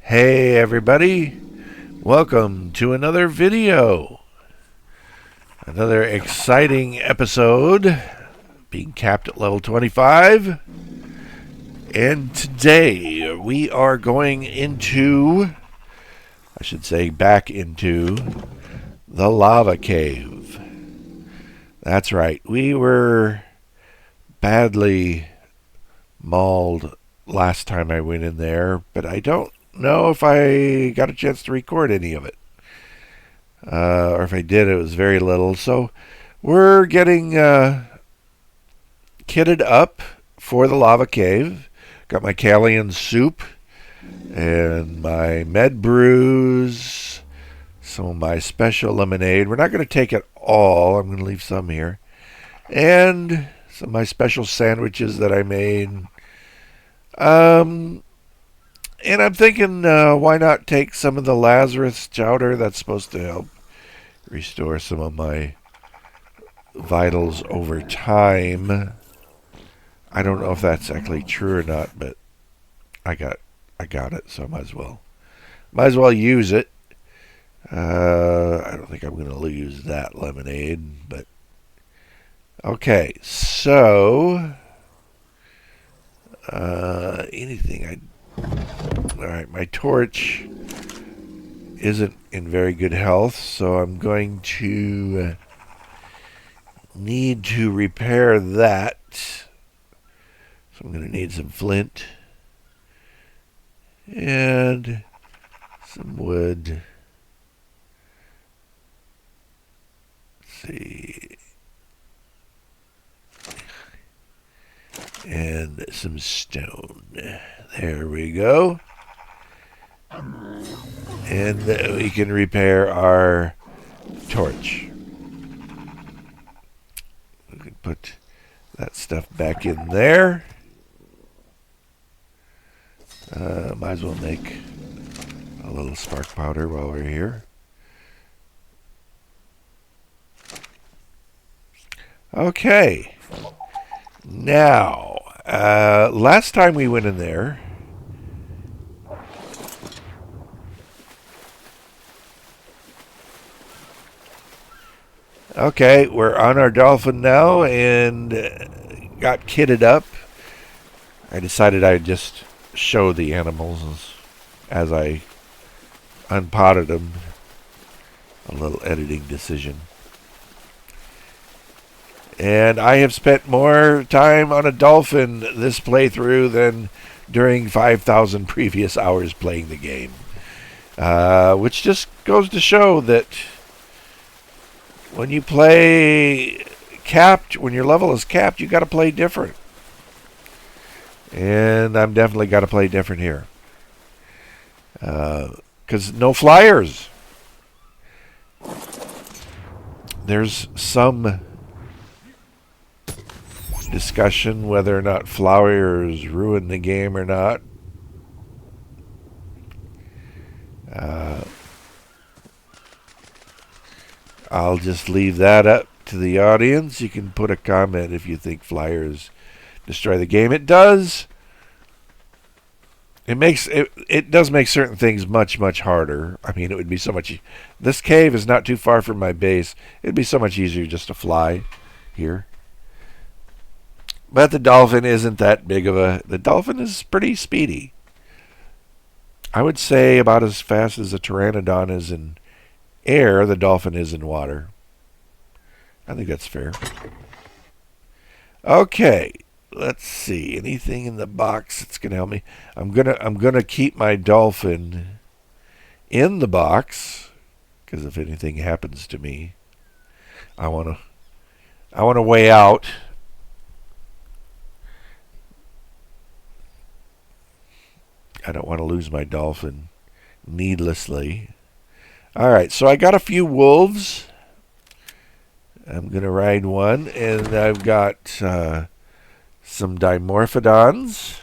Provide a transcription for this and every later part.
Hey everybody, welcome to another video. Another exciting episode, being capped at level 25. And today we are going into, I should say back into, the lava cave. That's right, we were badly mauled last time I went in there, but I don't know if I got a chance to record any of it. Or if I did, it was very little. So we're getting kitted up for the lava cave. Got my Callian soup and my med brews, some of my special lemonade. We're not going to take it all. I'm going to leave some here. And some of my special sandwiches that I made. And I'm thinking, why not take some of the Lazarus chowder? That's supposed to help restore some of my vitals over time. I don't know if that's actually true or not, but I got it, so I might as well use it. I don't think I'm going to lose that lemonade, but okay. So anything all right, my torch isn't in very good health, so I'm going to need to repair that. So I'm going to need some flint and some wood. Let's see. And some stone. There we go. And we can repair our torch. We can put that stuff back in there. Might as well make a little spark powder while we're here. Okay. Now, last time we went in there, okay, we're on our dolphin now and got kitted up. I decided I'd just show the animals as I unpotted them. A little editing decision. And I have spent more time on a dolphin this playthrough than during 5,000 previous hours playing the game. Which just goes to show that when you play capped, when your level is capped, you got to play different. And I'm definitely got to play different here. Because no flyers. There's some discussion whether or not flyers ruin the game or not. I'll just leave that up to the audience. You can put a comment if you think flyers destroy the game. It does. It does make certain things much harder. I mean, it would be so much. This cave is not too far from my base. It'd be so much easier just to fly here. But the dolphin isn't that big of a... The dolphin is pretty speedy. I would say about as fast as a pteranodon is in air, the dolphin is in water. I think that's fair. Okay, let's see. Anything in the box that's gonna help me? I'm gonna keep my dolphin in the box because if anything happens to me, I wanna weigh out. I don't want to lose my dolphin needlessly. All right, so I got a few wolves. I'm going to ride one, and I've got some dimorphodons.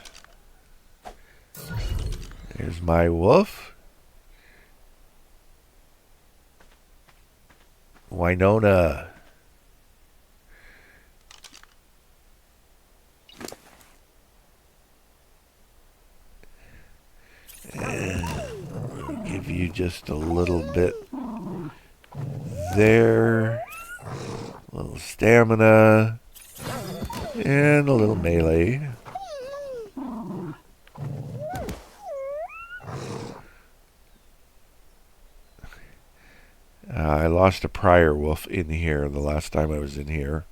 There's my wolf. Winona. you just a little bit there. A little stamina. And a little melee. I lost a prior wolf in here the last time I was in here.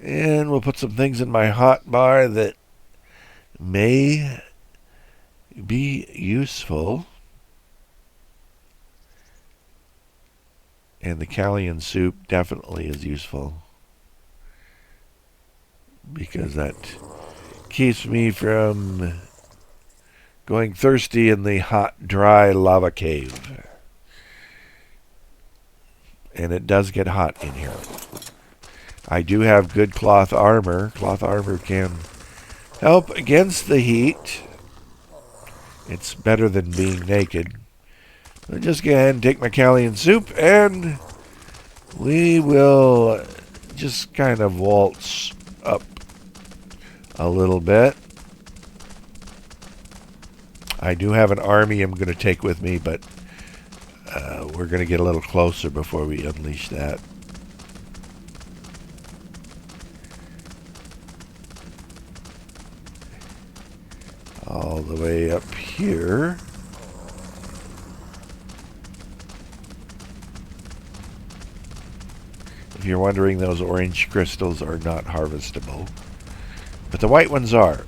And we'll put some things in my hot bar that may be useful. And the Callian soup definitely is useful, because that keeps me from going thirsty in the hot, dry lava cave. And it does get hot in here. I do have good cloth armor. Cloth armor can help against the heat. It's better than being naked. I'll just go ahead and take my Callian soup, and we will just kind of waltz up a little bit. I do have an army I'm going to take with me, but we're going to get a little closer before we unleash that. All the way up here. If you're wondering, those orange crystals are not harvestable, but the white ones are.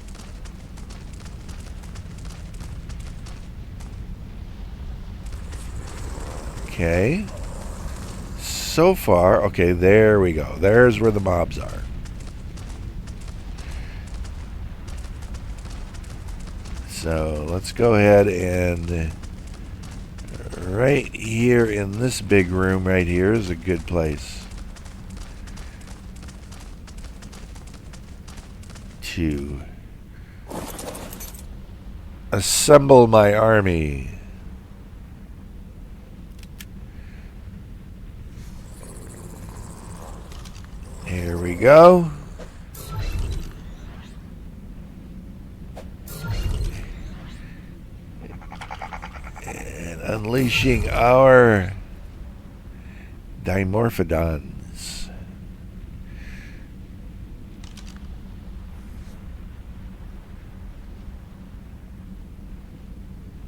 Okay. So far, okay, there we go. There's where the mobs are. So let's go ahead and right here in this big room right here is a good place to assemble my army. Here we go. And unleashing our Dimorphodons.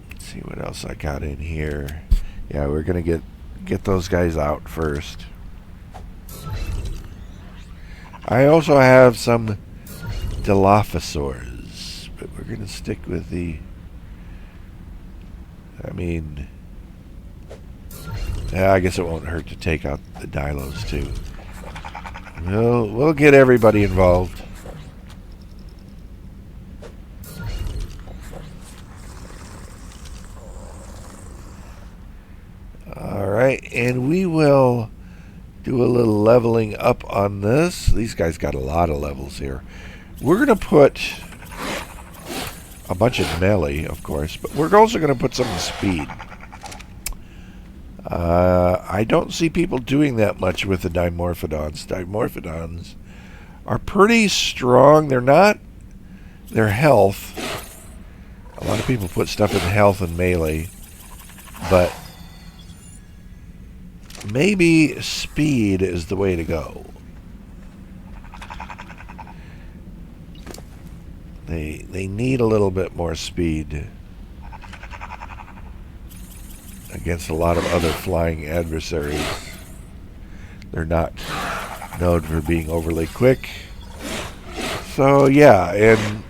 Let's see what else I got in here. Yeah, we're gonna get those guys out first. I also have some Dilophosaurs, but we're going to stick with the... I guess it won't hurt to take out the dilos too. We'll get everybody involved. Alright, and we will do a little leveling up on this. These guys got a lot of levels here. We're going to put a bunch of melee, of course, but we're also going to put some speed. I don't see people doing that much with the Dimorphodons. Dimorphodons are pretty strong. They're not their health. A lot of people put stuff in health and melee, but maybe speed is the way to go. They need a little bit more speed against a lot of other flying adversaries. They're not known for being overly quick. So yeah, and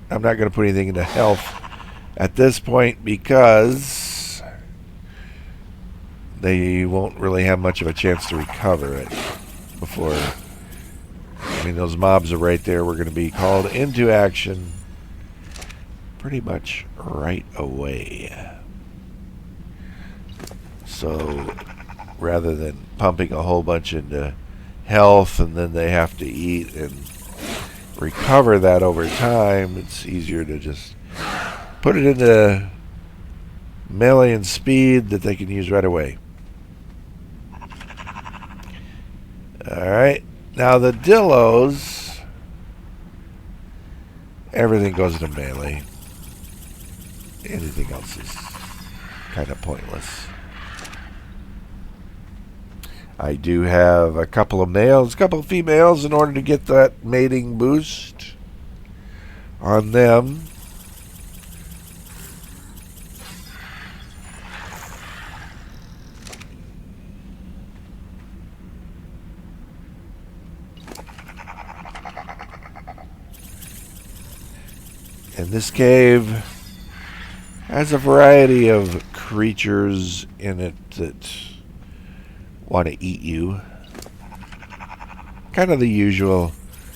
I'm not going to put anything into health at this point because they won't really have much of a chance to recover it before... those mobs are right there. We're going to be called into action pretty much right away. So rather than pumping a whole bunch into health and then they have to eat and recover that over time, it's easier to just put it into melee and speed that they can use right away. Alright, now the Dilos, everything goes to melee. anything else is kind of pointless. I do have a couple of males, a couple of females in order to get that mating boost on them. And this cave has a variety of creatures in it that want to eat you. Kind of the usual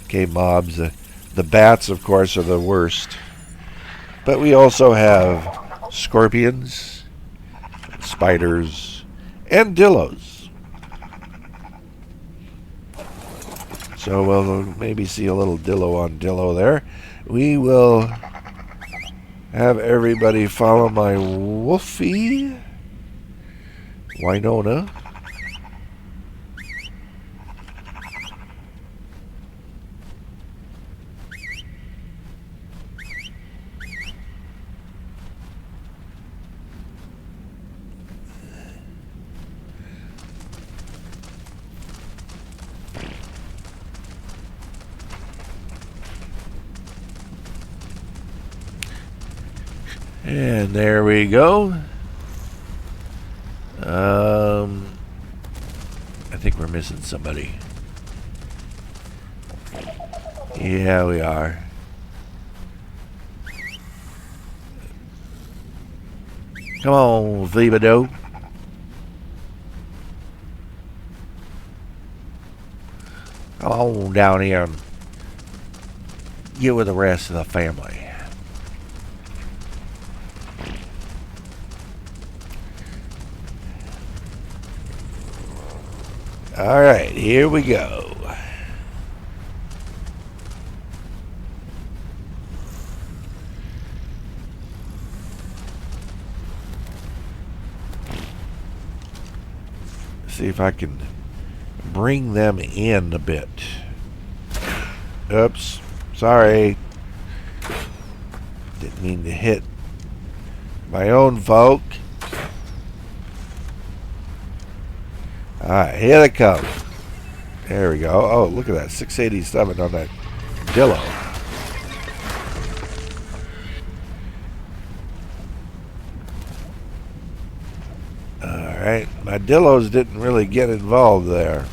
cave mobs. The bats, of course, are the worst. But we also have scorpions, spiders, and dilos. So we'll maybe see a little dillo on dillo there. We will have everybody follow my Wolfie, Winona. And there we go. I think we're missing somebody. Yeah, we are. Come on, Thibodeau. Come on down here and get with the rest of the family. Alright, here we go. See if I can bring them in a bit. Oops, sorry. Didn't mean to hit my own folk. Alright, here they come. There we go. Oh, look at that. 687 on that dillo. Alright, my dillos didn't really get involved there.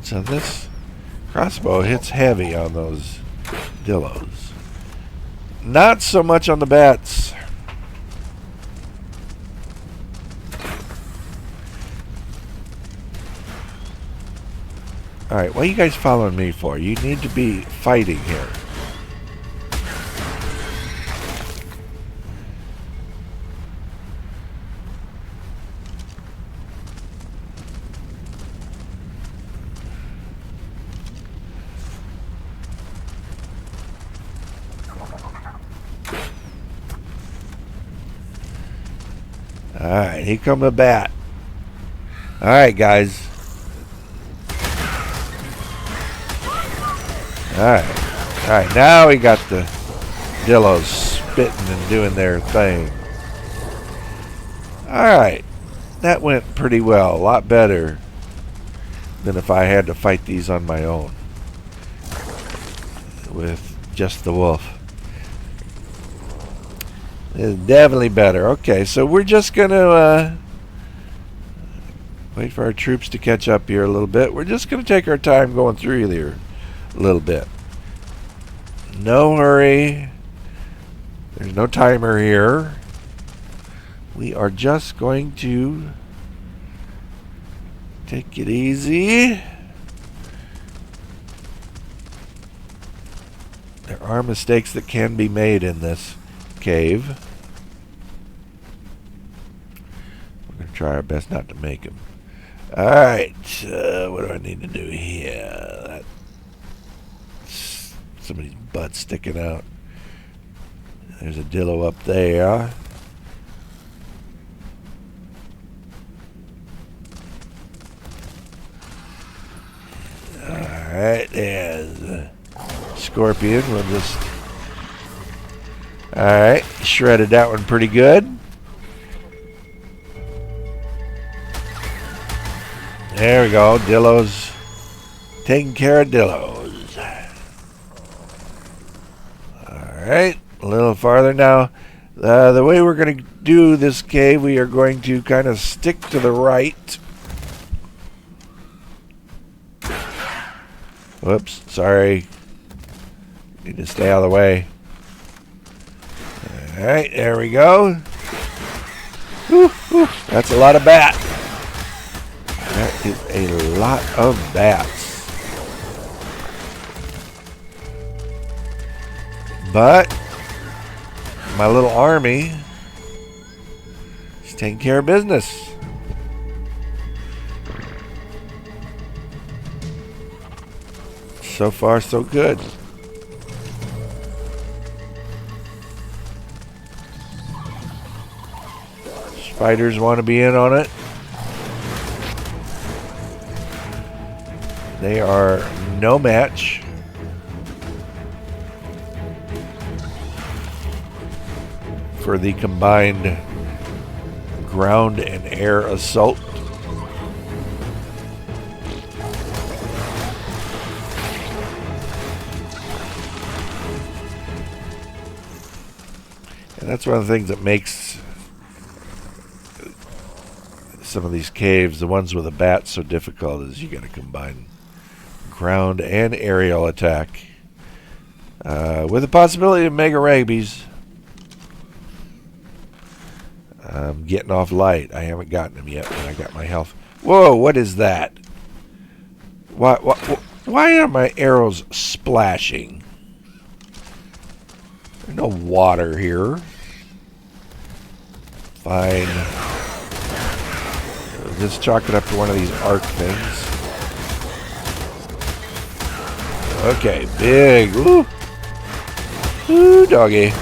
So this crossbow hits heavy on those dillos. Not so much on the bats. Alright, what are you guys following me for? You need to be fighting here. Alright, here come the bat. Alright, guys. Alright, now we got the dillos spitting and doing their thing. Alright, that went pretty well. A lot better than if I had to fight these on my own with just the wolf. It's definitely better. Okay, so we're just going to wait for our troops to catch up here a little bit. We're just going to take our time going through here a little bit. No hurry. There's no timer here. We are just going to take it easy. There are mistakes that can be made in this cave. We're going to try our best not to make them. Alright, what do I need to do here? Let's Somebody's butt sticking out. There's a dillo up there. Alright, there's a scorpion. We'll just... Alright, shredded that one pretty good. There we go, dillos. Taking care of dillos. Alright, a little farther now. The way we're going to do this cave, we are going to kind of stick to the right. Whoops, sorry. Need to stay out of the way. Alright, there we go. Whew, whew, that's a lot of bat. That is a lot of bats. But my little army is taking care of business. So far, so good. Spiders want to be in on it. They are no match. For the combined ground and air assault. And that's one of the things that makes some of these caves, the ones with the bats, so difficult, is you got to combine ground and aerial attack with the possibility of mega rabies. I'm getting off light. I haven't gotten them yet, but I got my health. Whoa, what is that? Why are my arrows splashing? There's no water here. Fine. Just chalk it up to one of these ARK things. Okay, big. Ooh. Ooh, doggy.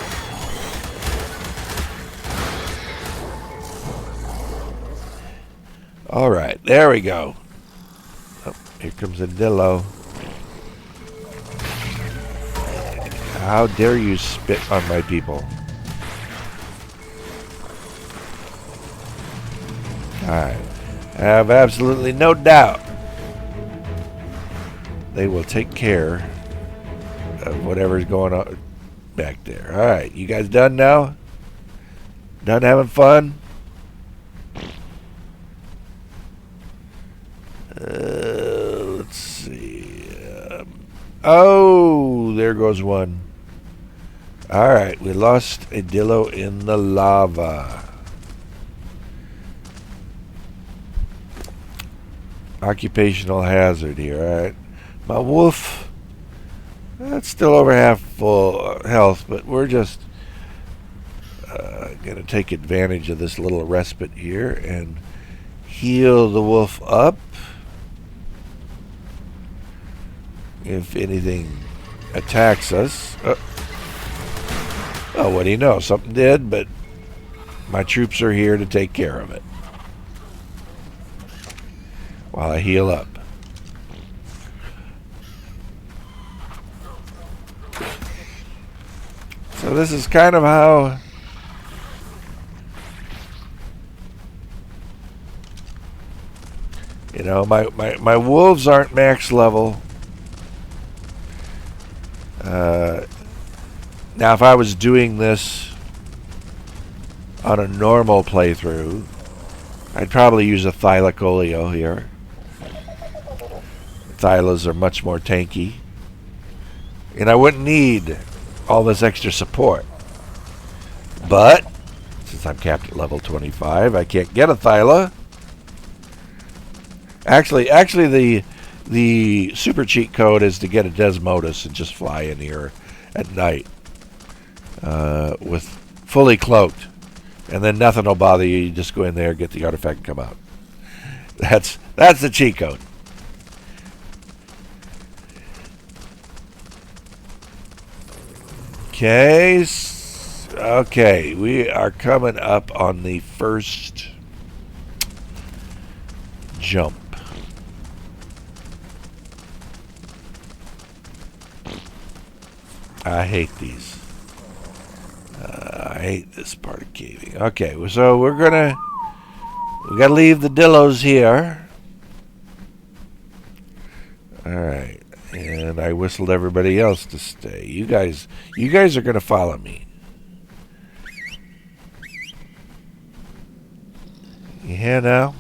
Alright, there we go. Oh, here comes a dillo. How dare you spit on my people? Alright. I have absolutely no doubt they will take care of whatever's going on back there. Alright, you guys done now? Done having fun? Let's see. Oh, there goes one. Alright, we lost a dillo in the lava. Occupational hazard here. Alright. My wolf, that's still over half full health, but we're just going to take advantage of this little respite here and heal the wolf up. If anything attacks us. Oh, what do you know? Something did, but my troops are here to take care of it while I heal up. So this is kind of how you know, my wolves aren't max level. Now, if I was doing this on a normal playthrough, I'd probably use a Thylacoleo here. Thylas are much more tanky. And I wouldn't need all this extra support. But, since I'm capped at level 25, I can't get a Thyla. Actually, the super cheat code is to get a Desmodus and just fly in here at night with fully cloaked, and then nothing will bother you. You just go in there, get the artifact, and come out. That's the cheat code. Okay. Okay, we are coming up on the first jump. I hate these. I hate this part of caving. Okay, so we gotta leave the dilos here. Alright. And I whistled everybody else to stay. You guys are gonna follow me. Yeah, now?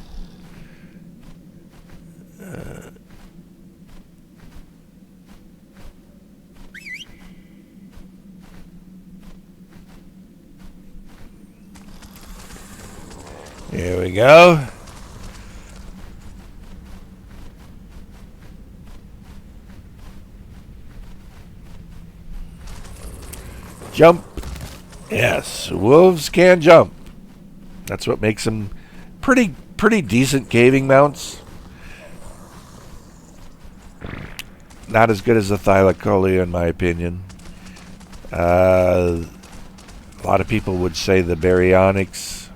Here we go. Jump. Yes, wolves can jump. That's what makes them pretty decent caving mounts. Not as good as the Thylacolea in my opinion. A lot of people would say the Baryonyx.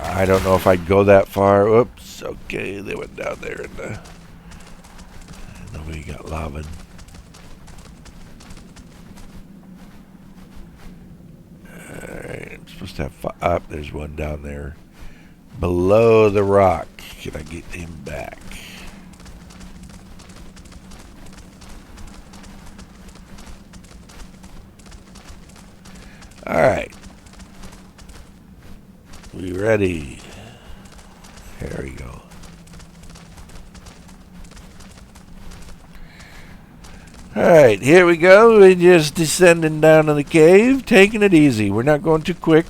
I don't know if I'd go that far. Oops. Okay, they went down there and nobody got lava. Alright, I'm supposed to have up. There's one down there below the rock. Can I get him back? Alright. We ready? There we go. Alright, here we go. We're just descending down in the cave, taking it easy. We're not going too quick.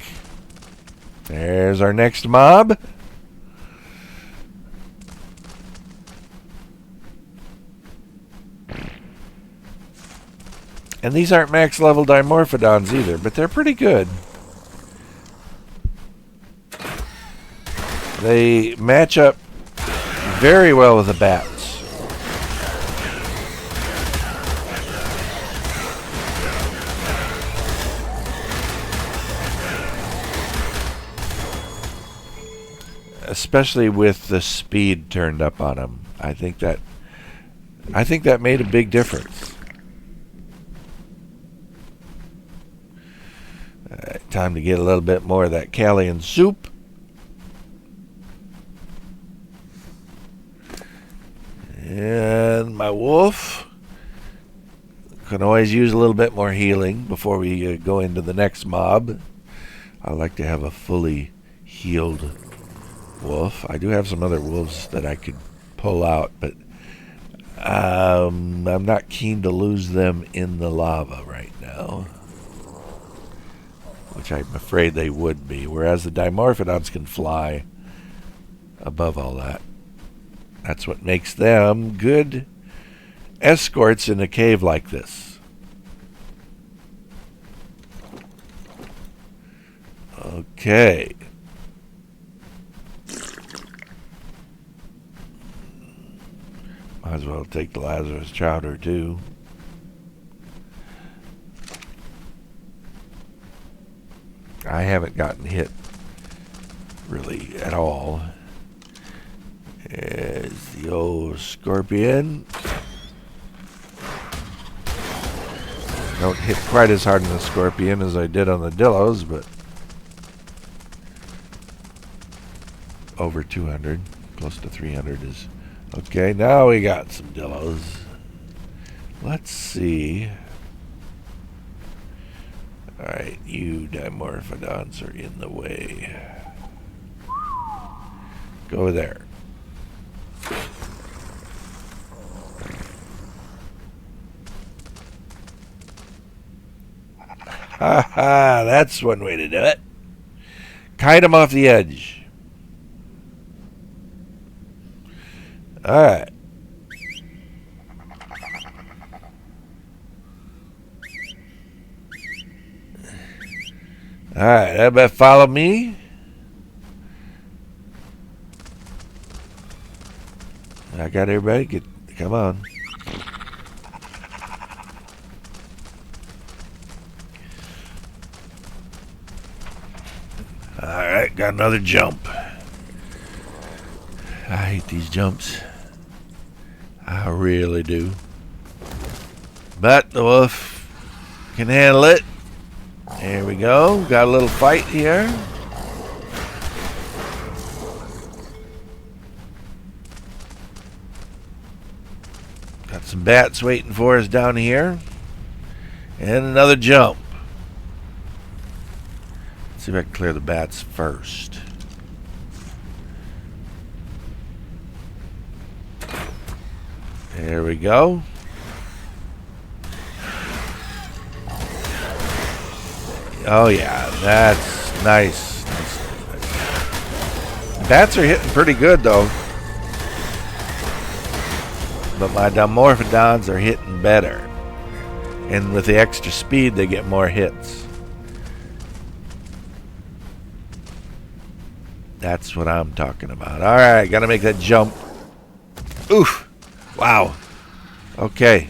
There's our next mob. And these aren't max level Dimorphodons either, but they're pretty good. They match up very well with the bats. Especially with the speed turned up on them. I think that made a big difference. Time to get a little bit more of that Callian soup. And my wolf can always use a little bit more healing before we go into the next mob. I like to have a fully healed wolf. I do have some other wolves that I could pull out, but I'm not keen to lose them in the lava right now, which I'm afraid they would be, whereas the Dimorphodons can fly above all that. That's what makes them good escorts in a cave like this. Okay. Might as well take the Lazarus chowder too. I haven't gotten hit really at all. There's the old scorpion. Don't hit quite as hard on the scorpion as I did on the dilos, but over 200, close to 300 is okay. Now we got some dilos. Let's see. Alright, you Dimorphodons are in the way. Go over there. Ha ha, that's one way to do it. Kite them off the edge. Alright. Alright, everybody follow me. I got everybody. Come on. got another jump. I hate these jumps. I really do. But the wolf can handle it. There we go. Got a little fight here. Got some bats waiting for us down here. And another jump. Let's see if I can clear the bats first. There we go. Oh yeah, that's nice. Bats are hitting pretty good though. But my Dimorphodons are hitting better. And with the extra speed, they get more hits. That's what I'm talking about. Alright, gotta make that jump. Oof! Wow. Okay.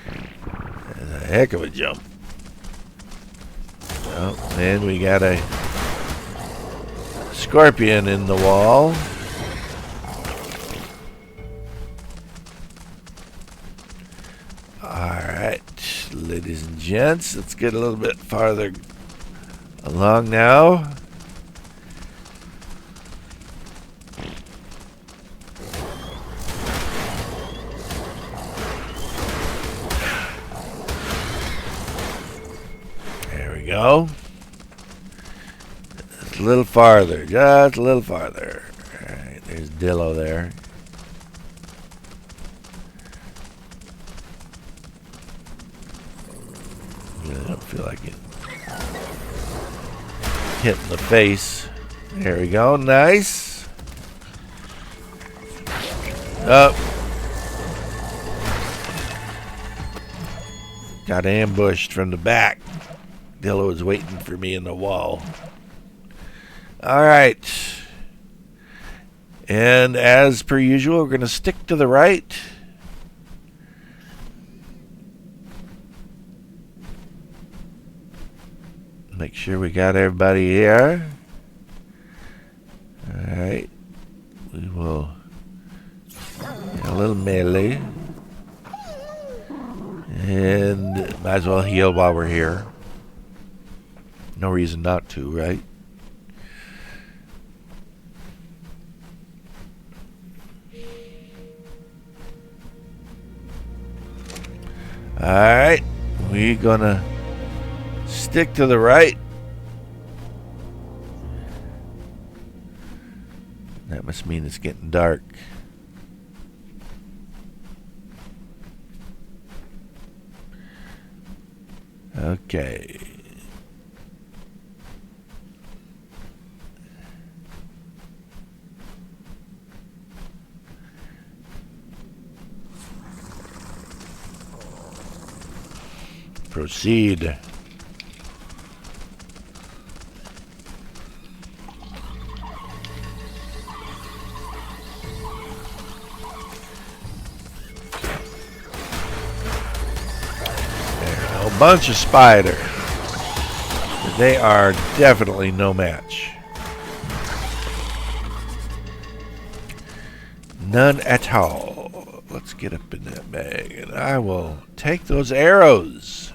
That's a heck of a jump. Oh, and we got a scorpion in the wall. Alright, ladies and gents, let's get a little bit farther along now. There we go. Just a little farther, just a little farther. Alright, there's Dillo there. I don't feel like it hitting the face. There we go. Nice. Up. Got ambushed from the back. Dillo was waiting for me in the wall. Alright. And as per usual, we're going to stick to the right. Make sure we got everybody here. Alright. We will get a little melee. And might as well heal while we're here. No reason not to, right? Alright. We're gonna stick to the right. That must mean it's getting dark. Okay. Proceed. A bunch of spiders. They are definitely no match. None at all. Let's get up in that bag and I will take those arrows.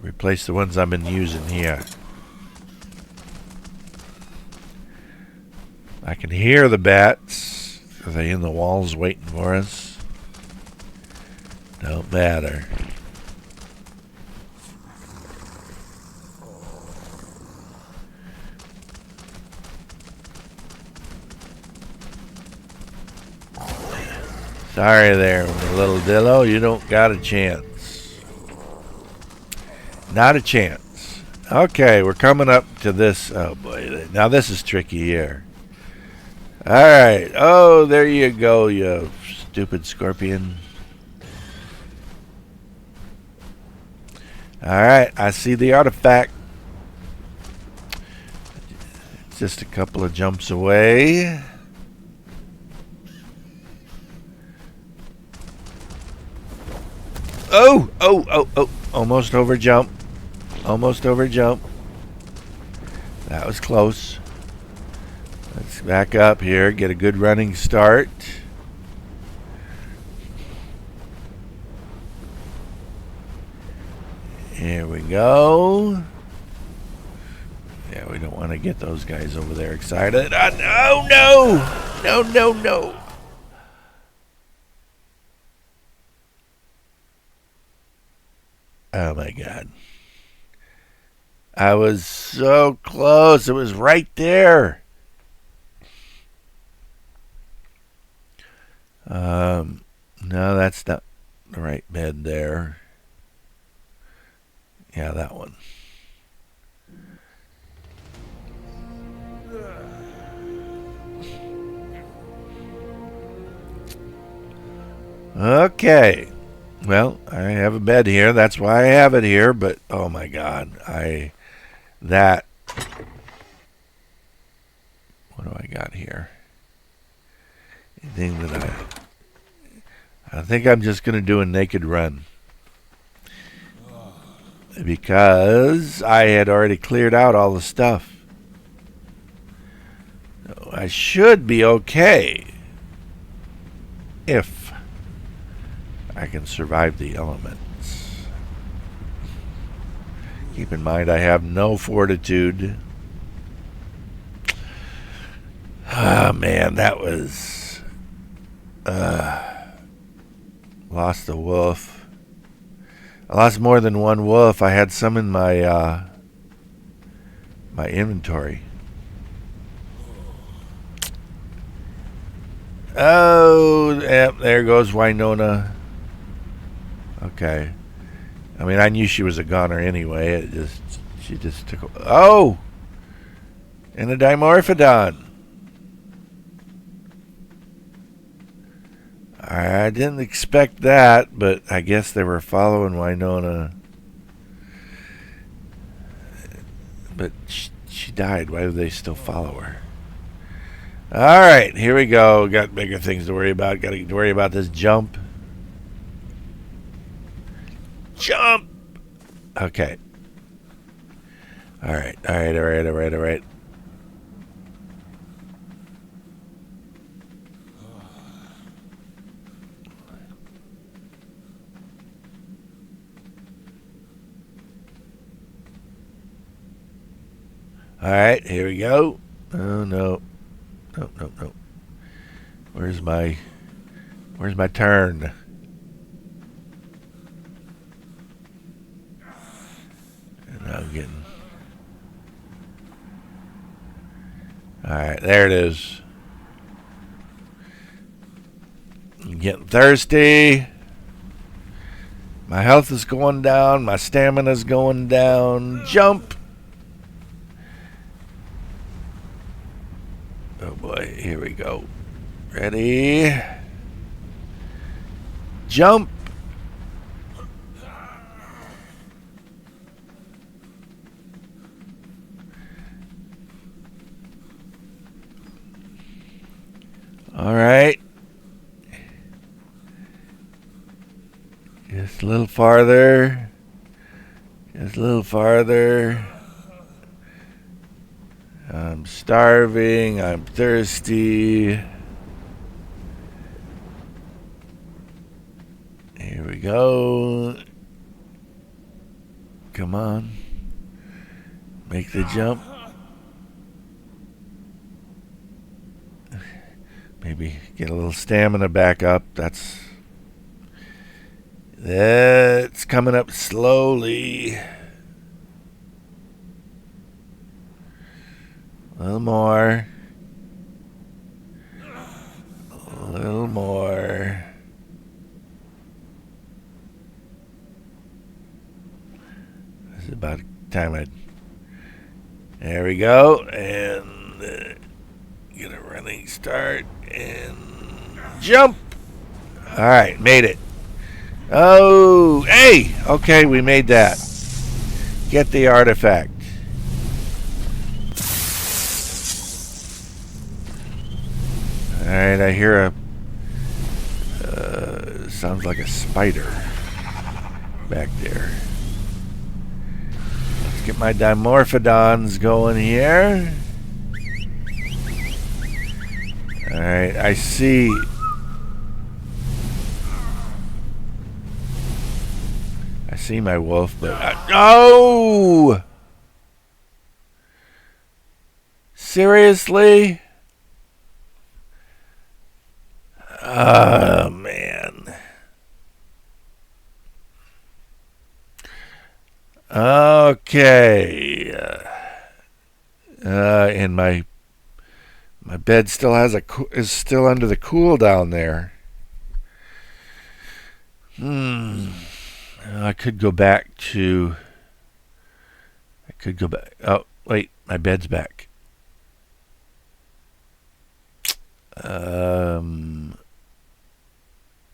Replace the ones I've been using here. I can hear the bats. Are they in the walls waiting for us? Don't matter. Sorry there, little Dillo. You don't got a chance. Not a chance. Okay, we're coming up to this. Oh boy, now this is tricky here. Alright. Oh, there you go, you stupid scorpion. Alright, I see the artifact. It's just a couple of jumps away. Oh, oh, oh, oh. Almost over jump. Almost over jump. That was close. Let's back up here, get a good running start. Here we go. Yeah, we don't want to get those guys over there excited. Oh, no! No, no, no. Oh, my God. I was so close. It was right there. No, that's not the right bed there. Yeah, that one. Okay. Well, I have a bed here. That's why I have it here. But, oh my God. What do I got here? Anything that I think I'm just going to do a naked run. Because I had already cleared out all the stuff. I should be okay. If I can survive the elements. Keep in mind I have no fortitude. Ah, man, that was... lost a wolf. I lost more than one wolf. I had some in my my inventory. Oh, yep, there goes Winona. Okay. I mean, I knew she was a goner anyway. She just took... Oh! And a Dimorphodon. I didn't expect that, but I guess they were following Winona. But she died. Why do they still follow her? Alright, here we go. Got bigger things to worry about. Got to worry about this jump. Jump! Okay. Alright. Alright. Alright, here we go. Oh, no. No. Where's my turn? And I'm getting... Alright, there it is. I'm getting thirsty. My health is going down. My stamina's going down. Jump! Oh boy, here we go. Ready? Jump! Alright. Just a little farther. Just a little farther. I'm starving. I'm thirsty. Here we go. Come on. Make the jump. Maybe get a little stamina back up. That's coming up slowly. A little more. A little more. This is about time There we go. And get a running start and jump. Alright, made it. Oh, hey! Okay, we made that. Get the artifact. Alright, I hear sounds like a spider back there. Let's get my dimorphodons going here. Alright, I see. I see my wolf, but oh! Seriously? Oh, man. Okay. And my bed still has is still under the cooldown there. I could go back to. Oh, wait, my bed's back.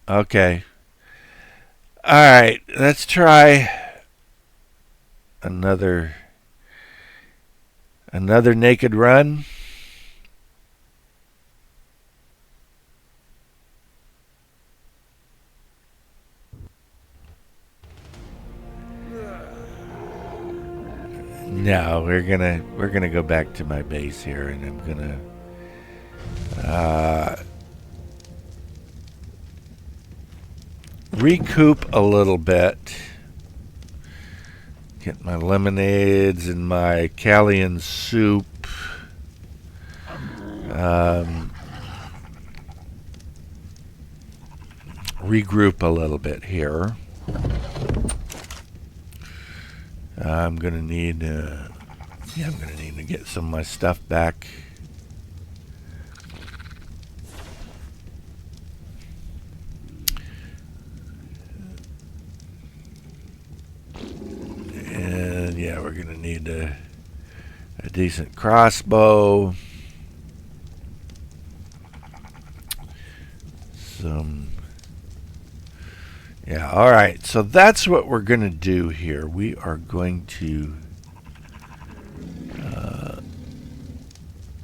Okay. All right, let's try another naked run. No, we're gonna go back to my base here, and I'm gonna recoup a little bit. Get my lemonades and my Callian soup. Regroup a little bit here. I'm gonna need to get some of my stuff back. And yeah, we're gonna need a decent crossbow. Yeah, alright, so that's what we're going to do here. We are going to...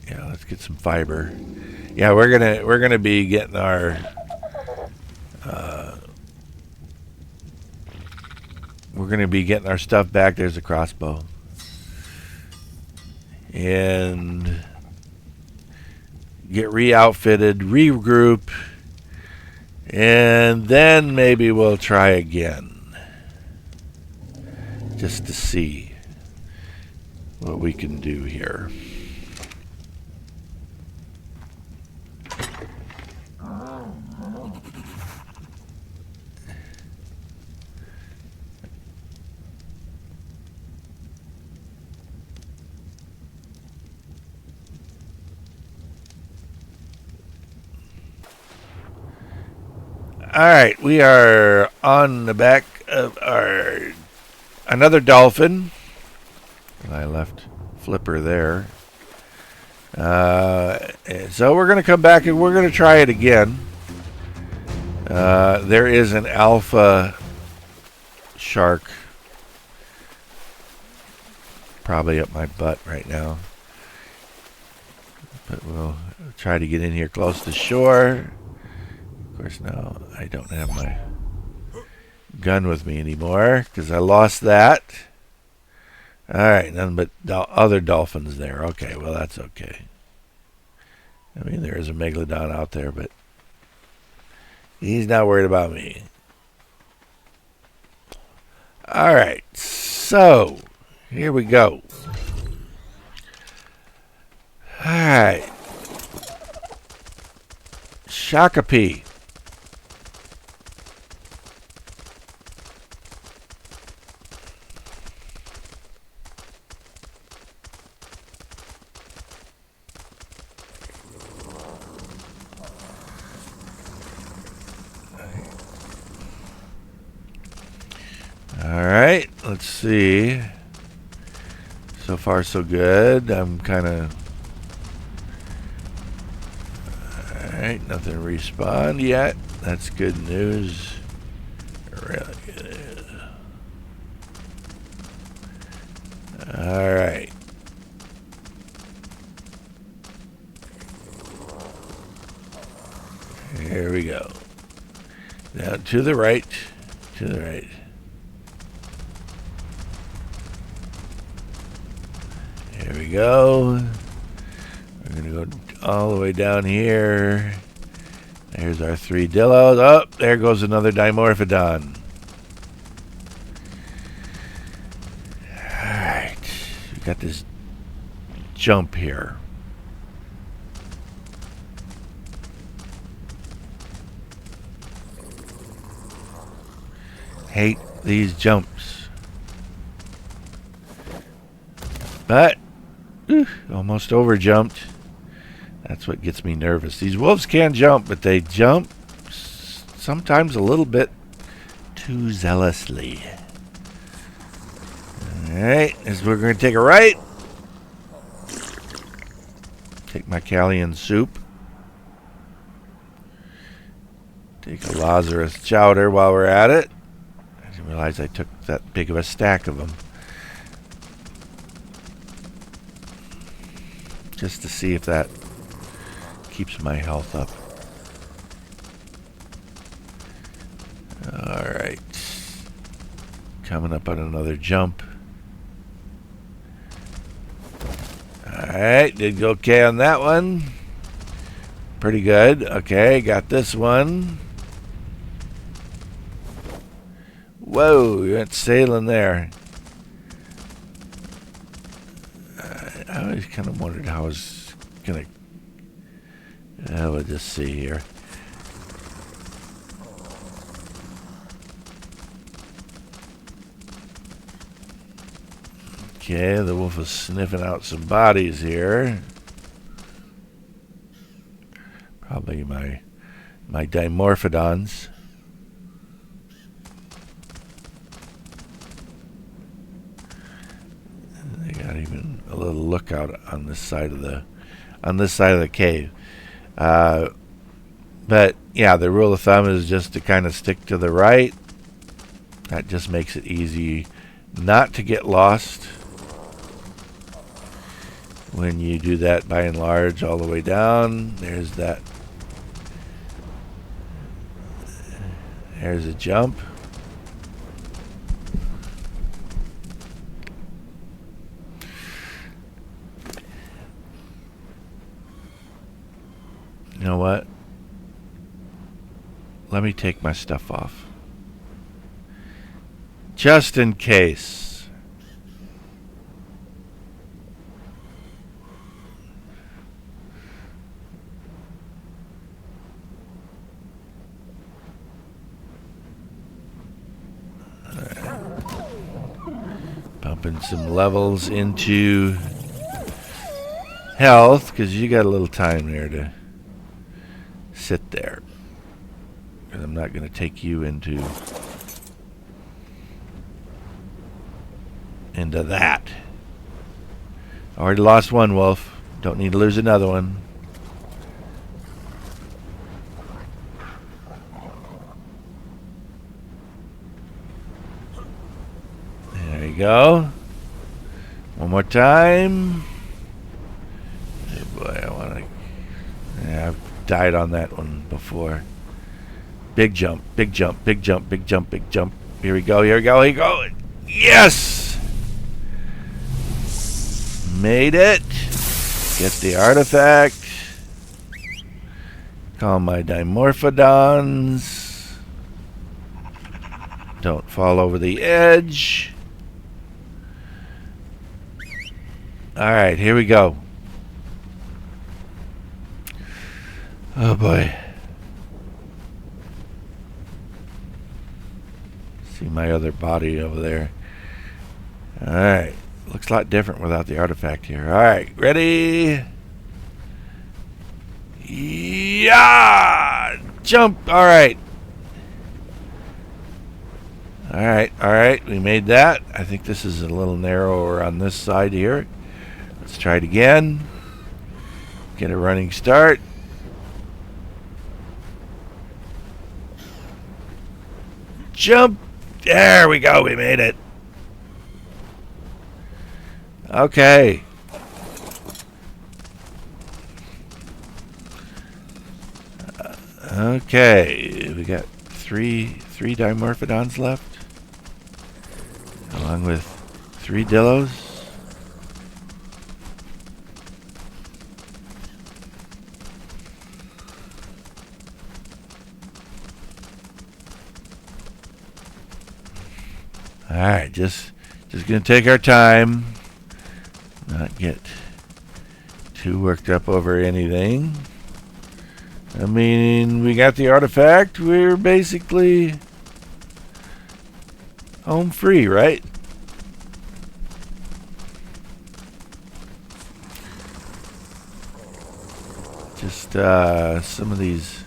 yeah, let's get some fiber. Yeah, we're gonna be getting our... we're going to be getting our stuff back. There's a crossbow. And... get re-outfitted, regroup... and then maybe we'll try again. Just to see what we can do here. Alright, we are on the back of our another dolphin. I left Flipper there. So we're going to come back and we're going to try it again. There is an alpha shark probably up my butt right now. But we'll try to get in here close to shore. Of course, now I don't have my gun with me anymore because I lost that. Alright, none but other dolphins there. Okay, well, that's okay. I mean, there is a megalodon out there, but he's not worried about me. Alright, so here we go. Alright. Shakopee. Alright, let's see. So far so good. I'm kind of... Alright, nothing respawned yet. That's good news. Really good. Alright. Here we go. Now to the right. To the right. we go. We're going to go all the way down here. There's our 3 dilos. Oh, there goes another dimorphodon. Alright. We got this jump here. Hate these jumps. But, almost over jumped. That's what gets me nervous. These wolves can jump, but they jump sometimes a little bit too zealously. Alright, as we're going to take a right. Take my Callian soup. Take a Lazarus chowder while we're at it. I didn't realize I took that big of a stack of them. Just to see if that keeps my health up. Alright. Coming up on another jump. Alright, did go okay on that one. Pretty good. Okay, got this one. Whoa, you went sailing there. I always kind of wondered how I was going to... we'll just see here. Okay, the wolf is sniffing out some bodies here. Probably my dimorphodons. They got even a little lookout on this side of the cave. But yeah, the rule of thumb is just to kind of stick to the right. That just makes it easy not to get lost when you do that by and large all the way down. There's that. There's a jump. You know what? Let me take my stuff off. Just in case. Pumping some levels into health, because you got a little time there to sit there. And I'm not going to take you into that. Already lost one wolf. Don't need to lose another one. There you go. One more time. Oh boy, I want to... Yeah, I've died on that one before. Big jump, big jump, big jump, big jump, big jump. Here we go, here we go, here we go. Yes! Made it. Get the artifact. Call my dimorphodons. Don't fall over the edge. Alright, here we go. Oh boy. See my other body over there. Alright. Looks a lot different without the artifact here. Alright, ready? Yeah! Jump! Alright. Alright, we made that. I think this is a little narrower on this side here. Let's try it again. Get a running start. Jump! There we go, we made it. Okay. Okay, we got three dimorphodons left, along with 3 dilos. Alright, just gonna take our time. Not get too worked up over anything. I mean, we got the artifact. We're basically home free, right? Just some of these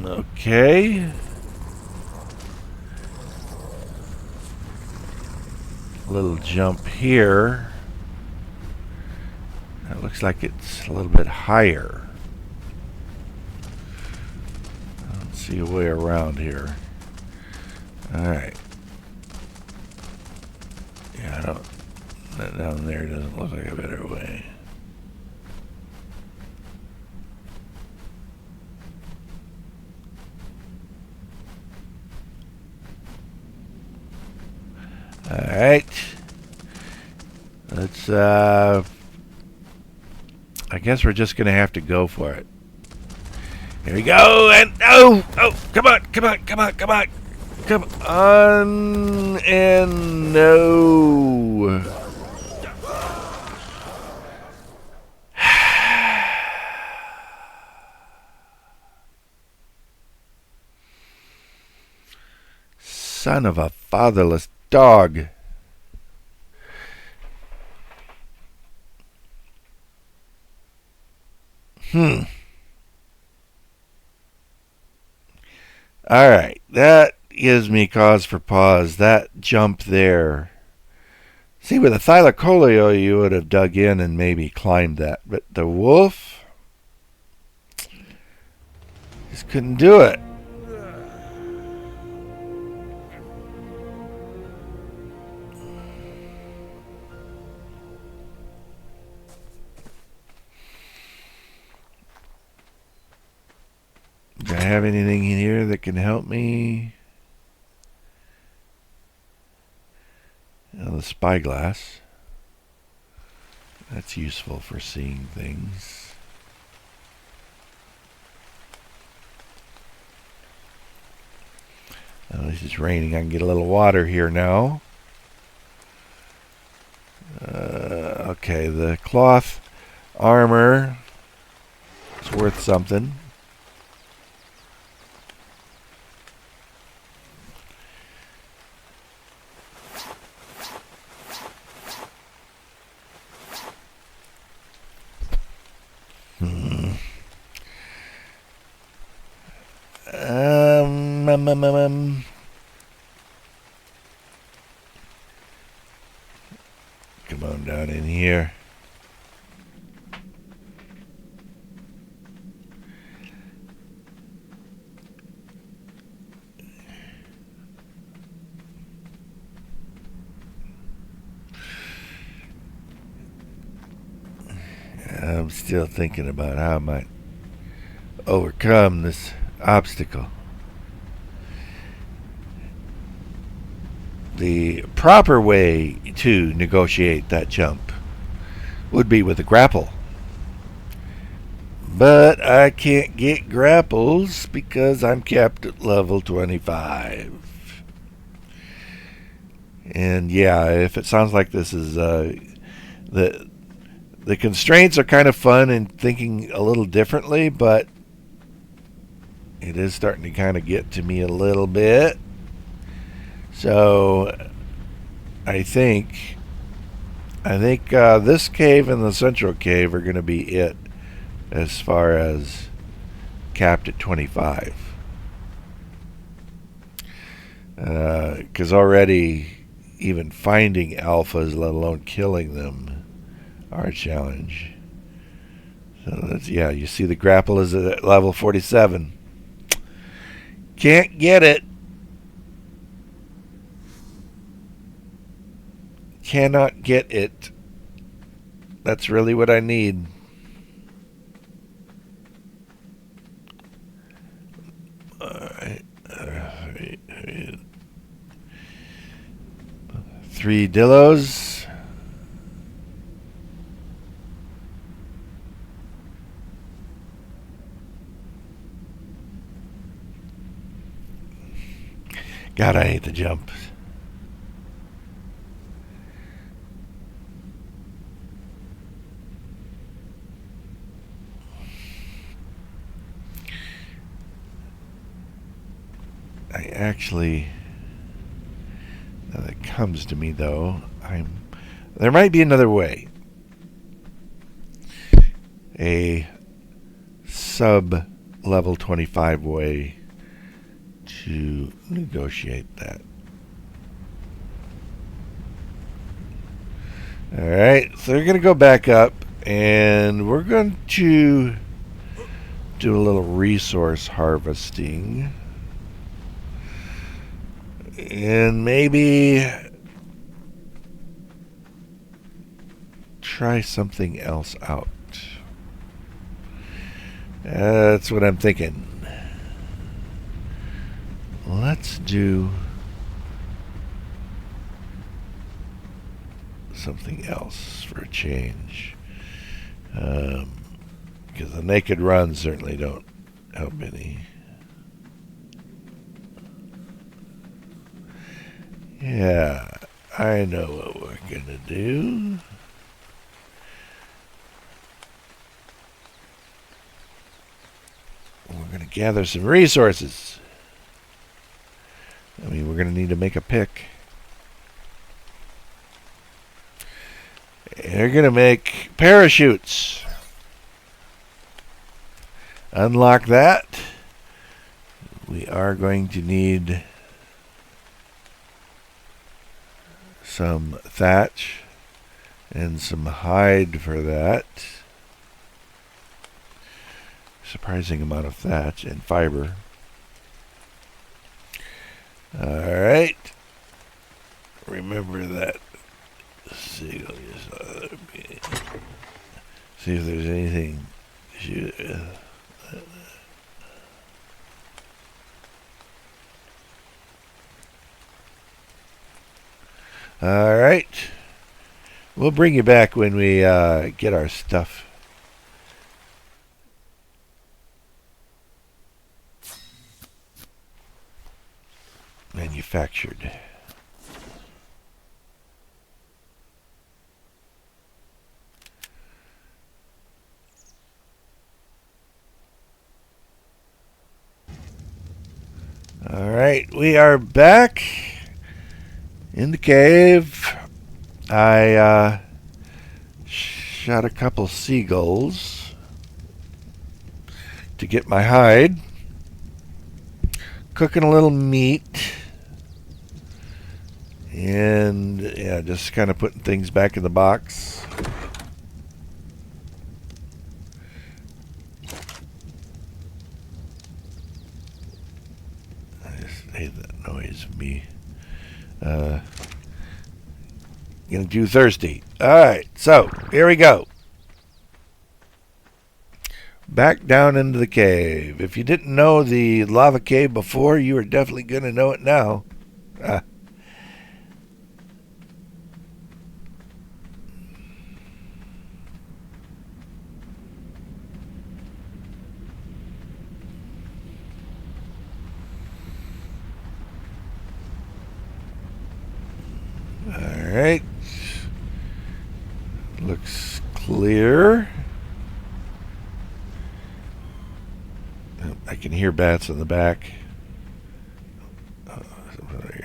okay. A little jump here. It looks like it's a little bit higher. I don't see a way around here. Alright. Yeah, I don't. That down there doesn't look like a better way. Alright. Let's, I guess we're just going to have to go for it. Here we go, and oh, come on, and no. Son of a fatherless dog. Alright, that gives me cause for pause. That jump there. See, with a thylacoleo, you would have dug in and maybe climbed that. But the wolf just couldn't do it. Do I have anything in here that can help me? The spyglass. That's useful for seeing things. At least it's raining. I can get a little water here now. Okay, the cloth armor is worth something. Come on down in here. I'm still thinking about how I might overcome this obstacle. The proper way to negotiate that jump would be with a grapple. But I can't get grapples because I'm capped at level 25. And yeah, if it sounds like this is the constraints are kind of fun and thinking a little differently, but it is starting to kind of get to me a little bit. So I think this cave and the central cave are going to be it as far as capped at 25. Because already even finding alphas, let alone killing them, are a challenge. So that's, yeah, you see the grapple is at level 47. Can't get it. Cannot get it. That's really what I need. Alright. 3 dilos. God, I hate the jump. I actually, now that comes to me though, there might be another way. A sub level 25 way to negotiate that. Alright, so we're going to go back up and we're going to do a little resource harvesting. And maybe try something else out. That's what I'm thinking. Let's do something else for a change. Because the naked runs certainly don't help any. Yeah, I know what we're gonna do. We're gonna gather some resources. I mean, we're gonna need to make a pick. They're gonna make parachutes. Unlock that. We are going to need some thatch and some hide for that. Surprising amount of thatch and fiber. Alright. Remember that. See if there's anything. Alright. We'll bring you back when we get our stuff. Manufactured. Alright, we are back in the cave. I shot a couple seagulls to get my hide. Cooking a little meat. And yeah, just kind of putting things back in the box. I just hate that noise of me. Getting too thirsty. Alright, so here we go. Back down into the cave. If you didn't know the lava cave before, you are definitely going to know it now. Alright. Looks clear. I can hear bats in the back. I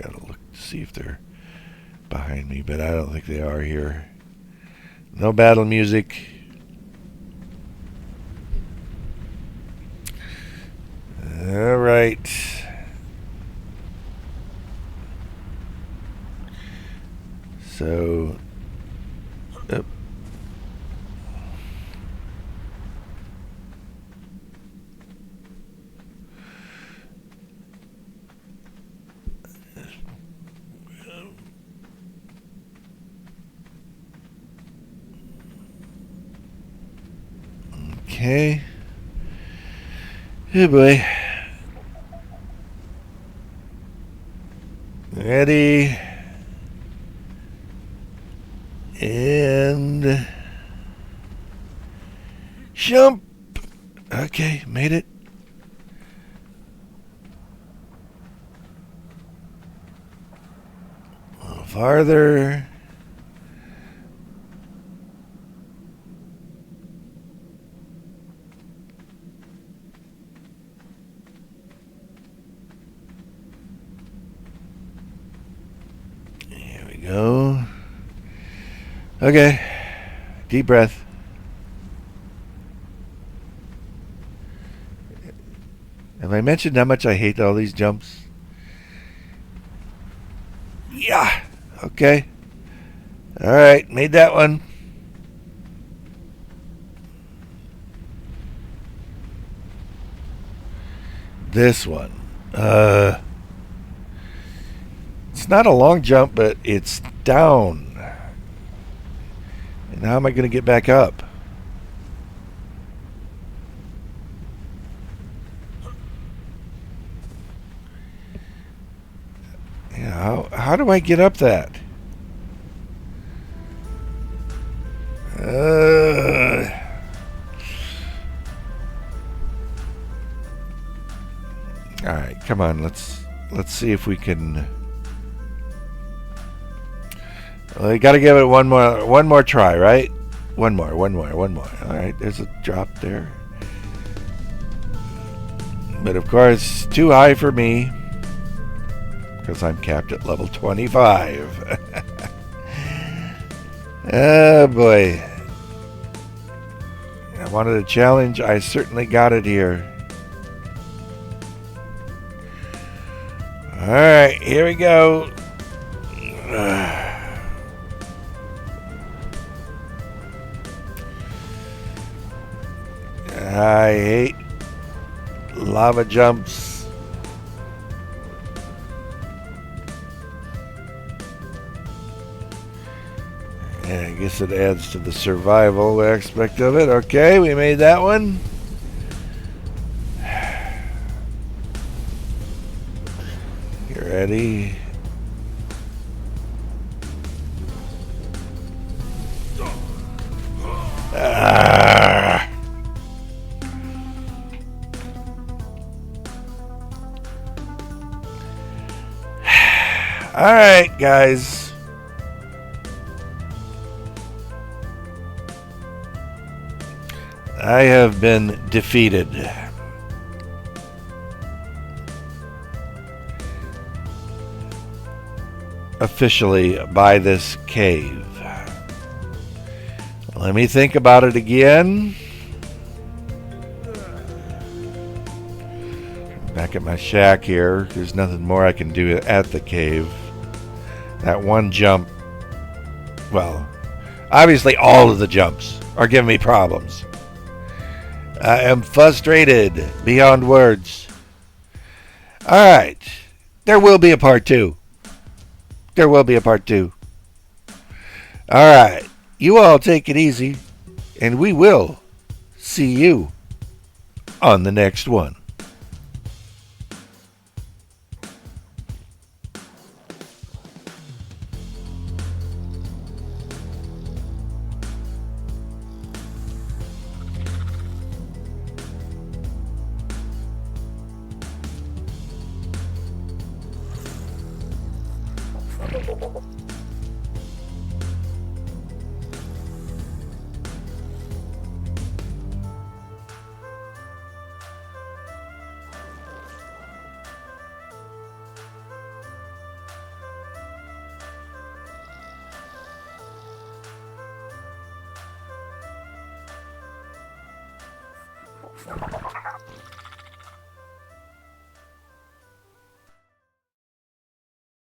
gotta look to see if they're behind me, but I don't think they are here. No battle music. Alright. So, okay. Oh boy. Ready. And jump. Okay, made it. farther. Here we go. Okay. Deep breath. Have I mentioned how much I hate all these jumps? Yeah. Okay. All right. Made that one. This one. It's not a long jump, but it's down. And how am I going to get back up? Yeah, how do I get up that? All right, come on. Let's see if we can. Well, you got to give it one more try, right? One more. All right, there's a drop there. But of course, too high for me because I'm capped at level 25. Oh boy. I wanted a challenge. I certainly got it here. Alright, here we go. I hate lava jumps. Yeah, I guess it adds to the survival aspect of it. Okay, we made that one. You ready? All right, guys. I have been defeated. Officially by this cave. Let me think about it again. Back at my shack here. There's nothing more I can do at the cave. That one jump. Well, obviously all of the jumps are giving me problems. I am frustrated beyond words. Alright. There will be a part 2. Alright. You all take it easy. And we will see you on the next one.